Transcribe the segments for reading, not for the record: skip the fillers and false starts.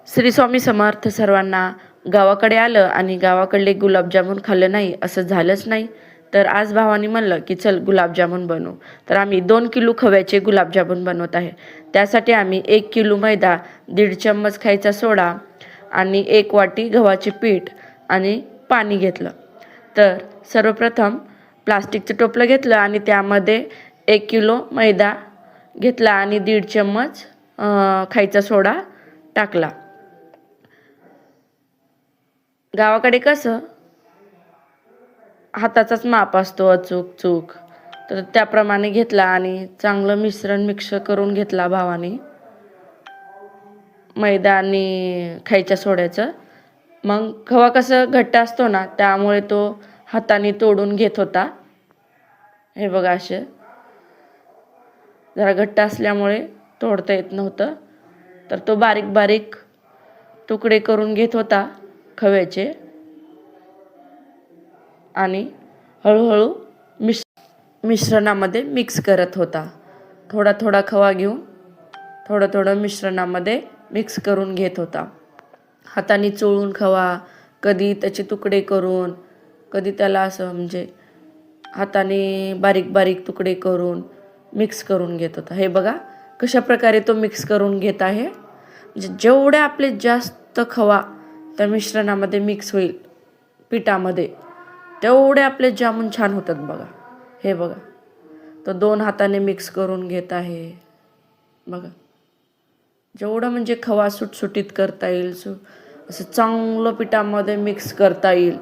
श्री स्वामी समर्थ सर्वांना. गावाकडे आलं आणि गावाकडले गुलाबजामुन खाल्लं नाही असं झालंच नाही. तर आज भावानी म्हणलं की चल गुलाबजामुन बनवू. तर आम्ही 2 किलो खव्याचे गुलाबजामुन बनवत आहे. त्यासाठी आम्ही 1 किलो मैदा, 1.5 चम्मच खायचा सोडा आणि 1 वाटी गव्हाचे पीठ आणि पाणी घेतलं. तर सर्वप्रथम प्लास्टिकचं टोपलं घेतलं आणि त्यामध्ये 1 किलो मैदा घेतला आणि 1.5 चम्मच खायचा सोडा टाकला. गावाकडे कसं हाताचाच माप असतो अचूक चूक. तर त्याप्रमाणे घेतला आणि चांगलं मिश्रण मिक्स करून घेतला भावाने मैदा आणि खायच्या सोड्याचं. मग खवा कसं घट्ट असतो ना, त्यामुळे तो हाताने तोडून घेत होता. हे बघा, असे जरा घट्ट असल्यामुळे तोडता येत नव्हतं. तर तो बारीक बारीक तुकडे करून घेत होता खव्याचे आणि हळूहळू मिश्रणामध्ये मिक्स करत होता. थोडा थोडा खवा घेऊन थोडं थोडं मिश्रणामध्ये मिक्स करून घेत होता. हाताने चोळून खवा, कधी त्याचे तुकडे करून, कधी त्याला असं म्हणजे हाताने बारीक बारीक तुकडे करून मिक्स करून घेत होता. हे बघा कशा प्रकारे तो मिक्स करून घेत आहे. म्हणजे जेवढे आपले जास्त खवा त्या मिश्रणामध्ये मिक्स होईल पिठामध्ये, तेवढे आपले जामून छान होतात बघा. हे बघा, तो 2 हाताने मिक्स करून घेत आहे बघा. जेवढं म्हणजे खवा सुटसुटीत करता येईल, असं चांगलं पिठामध्ये मिक्स करता येईल,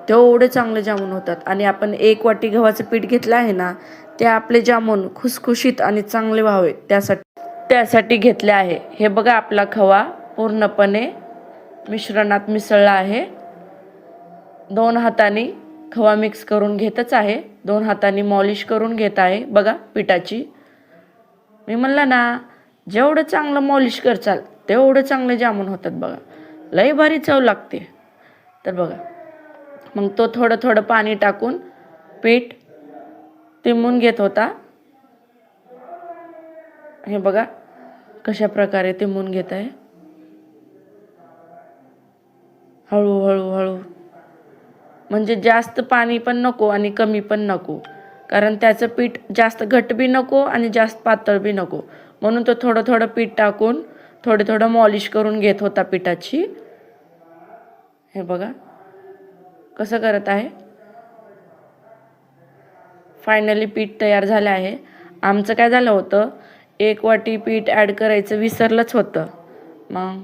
तेवढे चांगले जामून होतात. आणि आपण 1 वाटी गव्हाचं पीठ घेतलं आहे ना, ते आपले जामून खुसखुशीत आणि चांगले व्हावे त्यासाठी घेतले आहे. हे बघा, आपला खवा पूर्णपणे मिश्रणात मिसळला आहे. 2 हाताने खवा मिक्स करून घेतच आहे. 2 हाताने मॉलिश करून घेत आहे बघा पिठाची. मी म्हणलं ना, जेवढं चांगलं मॉलिश करचाल तेवढं चांगले जामून होतात बघा. लई भारी चव लागते. तर बघा, मग तो थोडं थोडं पाणी टाकून पीठ तिंबून घेत होता. हे बघा कशा प्रकारे तिंबून घेत आहे. हळूहळू हळू, म्हणजे जास्त पाणी पण नको आणि कमी पण नको, कारण त्याचं पीठ जास्त घट्ट बी नको आणि जास्त पातळ बी नको. म्हणून तो थोडं थोडं पीठ टाकून थोडं थोडं मॉलिश करून घेत होता पिठाची. हे बघा कसं करत आहे. फायनली पीठ तयार झालं आहे. आमचं काय झालं होतं, 1 वाटी पीठ ॲड करायचं विसरलंच होतं. मग